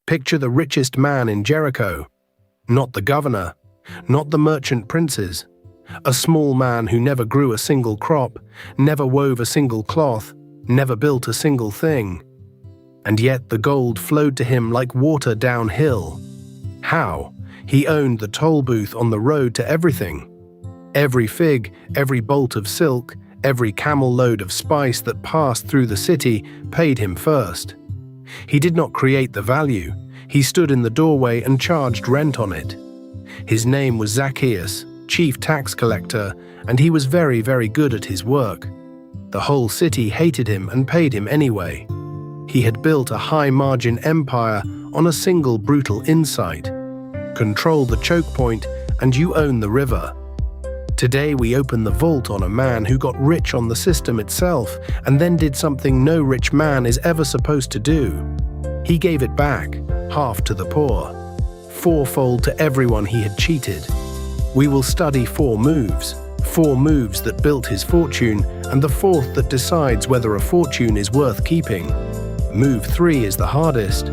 Picture the richest man in Jericho. Not the governor, not the merchant princes. A small man who never grew a single crop, never wove a single cloth, never built a single thing. And yet the gold flowed to him like water downhill. How? He owned the toll booth on the road to everything. Every fig, every bolt of silk, every camel load of spice that passed through the city paid him first. He did not create the value. He stood in the doorway and charged rent on it. His name was Zacchaeus, chief tax collector, and he was very, very good at his work. The whole city hated him and paid him anyway. He had built a high-margin empire on a single brutal insight. Control the Chokepoint and you own the river. Today we open the vault on a man who got rich on the system itself and then did something no rich man is ever supposed to do. He gave it back, half to the poor, fourfold to everyone he had cheated. We will study four moves that built his fortune and the fourth that decides whether a fortune is worth keeping. Move 3 is the hardest.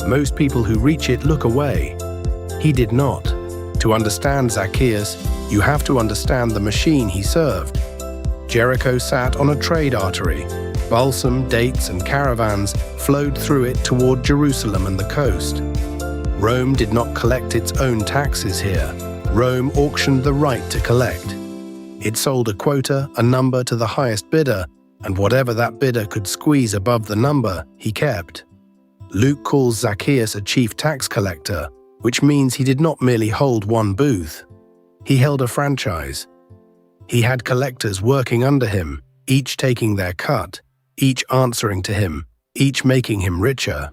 Most people who reach it look away. He did not. To understand Zacchaeus, you have to understand the machine he served. Jericho sat on a trade artery. Balsam, dates, and caravans flowed through it toward Jerusalem and the coast. Rome did not collect its own taxes here. Rome auctioned the right to collect. It sold a quota, a number to the highest bidder, and whatever that bidder could squeeze above the number, he kept. Luke calls Zacchaeus a chief tax collector, which means he did not merely hold one booth. He held a franchise. He had collectors working under him, each taking their cut, each answering to him, each making him richer.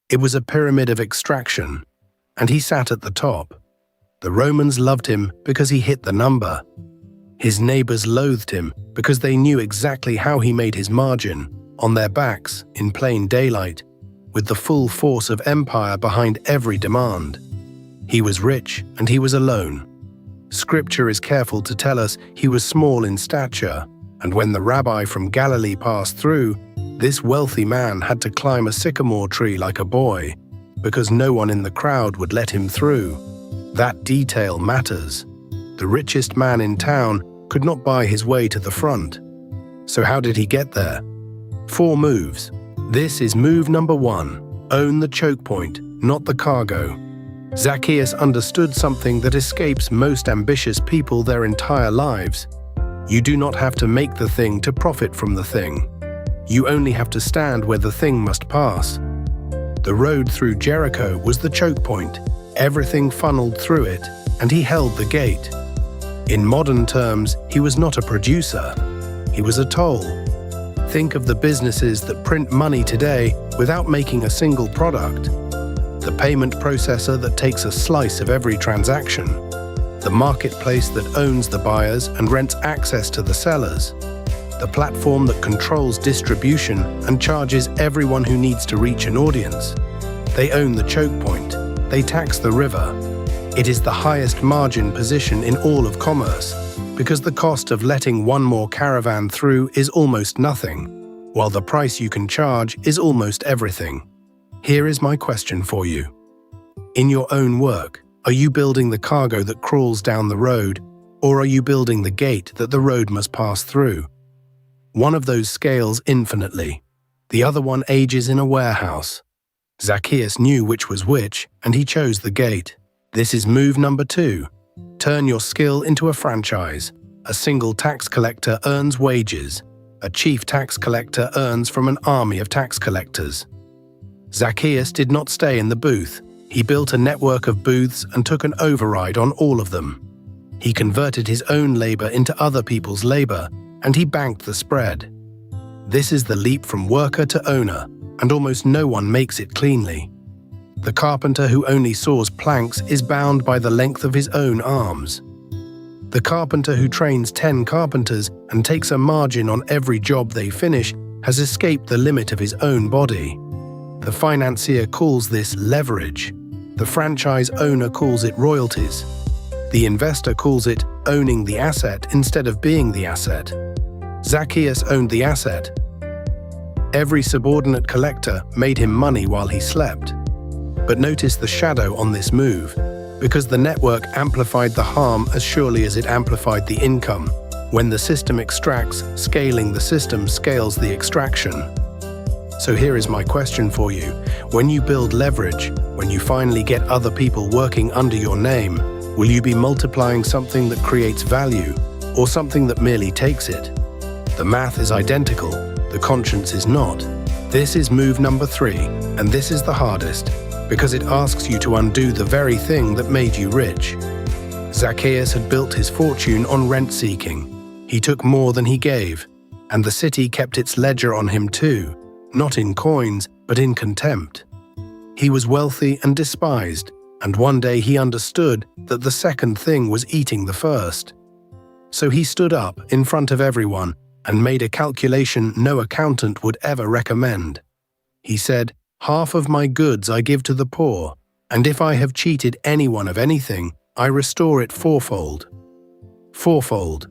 It was a pyramid of extraction, and he sat at the top. The Romans loved him because he hit the number. His neighbors loathed him because they knew exactly how he made his margin, on their backs, in plain daylight, with the full force of empire behind every demand. He was rich and he was alone. Scripture is careful to tell us he was small in stature, and when the rabbi from Galilee passed through, this wealthy man had to climb a sycamore tree like a boy, because no one in the crowd would let him through. That detail matters. The richest man in town could not buy his way to the front. So how did he get there? 4 moves. This is move number 1. Own the choke point, not the cargo. Zacchaeus understood something that escapes most ambitious people their entire lives. You do not have to make the thing to profit from the thing. You only have to stand where the thing must pass. The road through Jericho was the choke point. Everything funneled through it, and he held the gate. In modern terms, he was not a producer. He was a toll. Think of the businesses that print money today without making a single product. The payment processor that takes a slice of every transaction. The marketplace that owns the buyers and rents access to the sellers. The platform that controls distribution and charges everyone who needs to reach an audience. They own the choke point. They tax the river. It is the highest margin position in all of commerce, because the cost of letting one more caravan through is almost nothing, while the price you can charge is almost everything. Here is my question for you. In your own work, are you building the cargo that crawls down the road, or are you building the gate that the road must pass through? One of those scales infinitely. The other one ages in a warehouse. Zacchaeus knew which was which, and he chose the gate. This is move number 2. Turn your skill into a franchise. A single tax collector earns wages. A chief tax collector earns from an army of tax collectors. Zacchaeus did not stay in the booth. He built a network of booths and took an override on all of them. He converted his own labor into other people's labor, and he banked the spread. This is the leap from worker to owner, and almost no one makes it cleanly. The carpenter who only saws planks is bound by the length of his own arms. The carpenter who trains 10 carpenters and takes a margin on every job they finish has escaped the limit of his own body. The financier calls this leverage. The franchise owner calls it royalties. The investor calls it owning the asset instead of being the asset. Zacchaeus owned the asset. Every subordinate collector made him money while he slept. But notice the shadow on this move, because the network amplified the harm as surely as it amplified the income. When the system extracts, scaling the system scales the extraction. So here is my question for you. When you build leverage, when you finally get other people working under your name, will you be multiplying something that creates value or something that merely takes it? The math is identical, the conscience is not. This is move number 3, and this is the hardest, because it asks you to undo the very thing that made you rich. Zacchaeus had built his fortune on rent-seeking. He took more than he gave, and the city kept its ledger on him too, not in coins, but in contempt. He was wealthy and despised, and one day he understood that the second thing was eating the first. So he stood up in front of everyone and made a calculation no accountant would ever recommend. He said, "Half of my goods I give to the poor, and if I have cheated anyone of anything, I restore it fourfold." Fourfold.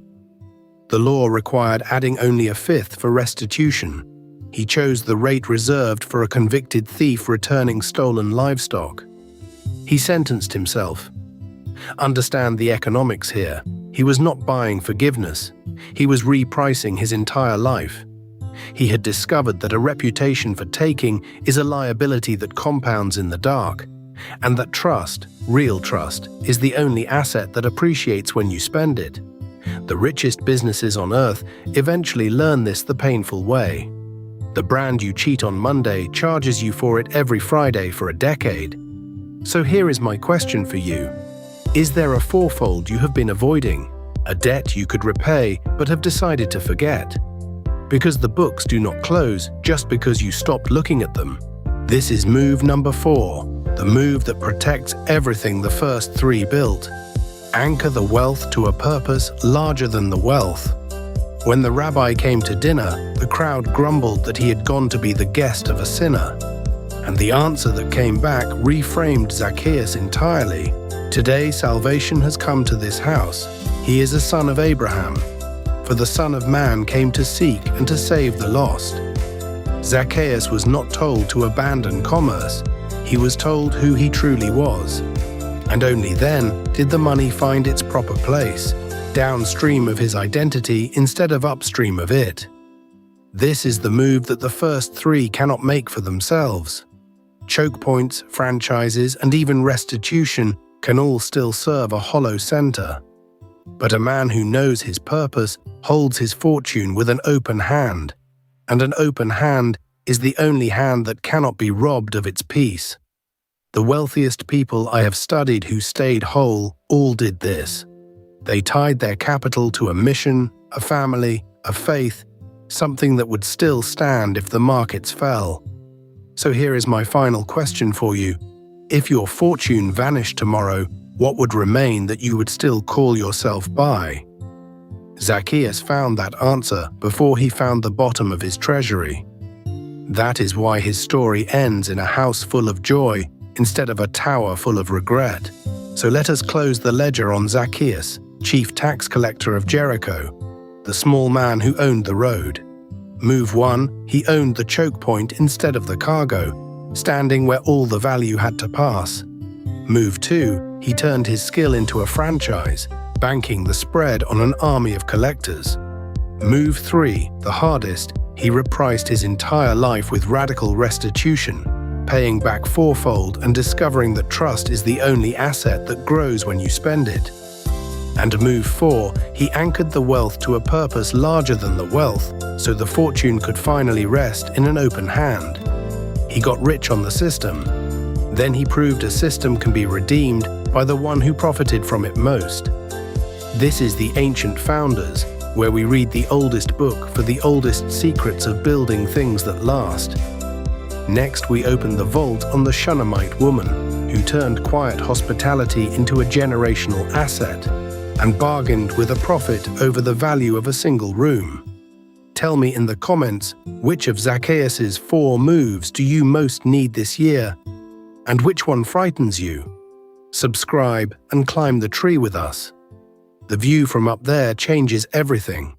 The law required adding only a fifth for restitution. He chose the rate reserved for a convicted thief returning stolen livestock. He sentenced himself. Understand the economics here. He was not buying forgiveness. He was repricing his entire life. He had discovered that a reputation for taking is a liability that compounds in the dark, and that trust, real trust, is the only asset that appreciates when you spend it. The richest businesses on earth eventually learn this the painful way. The brand you cheat on Monday charges you for it every Friday for a decade. So here is my question for you. Is there a fourfold you have been avoiding? A debt you could repay but have decided to forget? Because the books do not close just because you stopped looking at them. This is move number 4, the move that protects everything the first 3 built. Anchor the wealth to a purpose larger than the wealth. When the rabbi came to dinner, the crowd grumbled that he had gone to be the guest of a sinner. And the answer that came back reframed Zacchaeus entirely. Today salvation has come to this house. He is a son of Abraham. For the Son of Man came to seek and to save the lost. Zacchaeus was not told to abandon commerce. He was told who he truly was. And only then did the money find its proper place, downstream of his identity instead of upstream of it. This is the move that the first 3 cannot make for themselves. Chokepoints, franchises, and even restitution can all still serve a hollow center. But a man who knows his purpose holds his fortune with an open hand, and an open hand is the only hand that cannot be robbed of its peace. The wealthiest people I have studied who stayed whole all did this. They tied their capital to a mission, a family, a faith, something that would still stand if the markets fell. So here is my final question for you. If your fortune vanished tomorrow, what would remain that you would still call yourself by? Zacchaeus found that answer before he found the bottom of his treasury. That is why his story ends in a house full of joy instead of a tower full of regret. So let us close the ledger on Zacchaeus, chief tax collector of Jericho, the small man who owned the road. Move 1, he owned the choke point instead of the cargo, standing where all the value had to pass. Move 2, he turned his skill into a franchise, banking the spread on an army of collectors. Move 3, the hardest, he repriced his entire life with radical restitution, paying back fourfold and discovering that trust is the only asset that grows when you spend it. And move 4, he anchored the wealth to a purpose larger than the wealth, so the fortune could finally rest in an open hand. He got rich on the system. Then he proved a system can be redeemed by the one who profited from it most. This is the Ancient Founders, where we read the oldest book for the oldest secrets of building things that last. Next, we open the vault on the Shunammite woman, who turned quiet hospitality into a generational asset, and bargained with a prophet over the value of a single room. Tell me in the comments, which of Zacchaeus's 4 moves do you most need this year? And which one frightens you? Subscribe and climb the tree with us. The view from up there changes everything.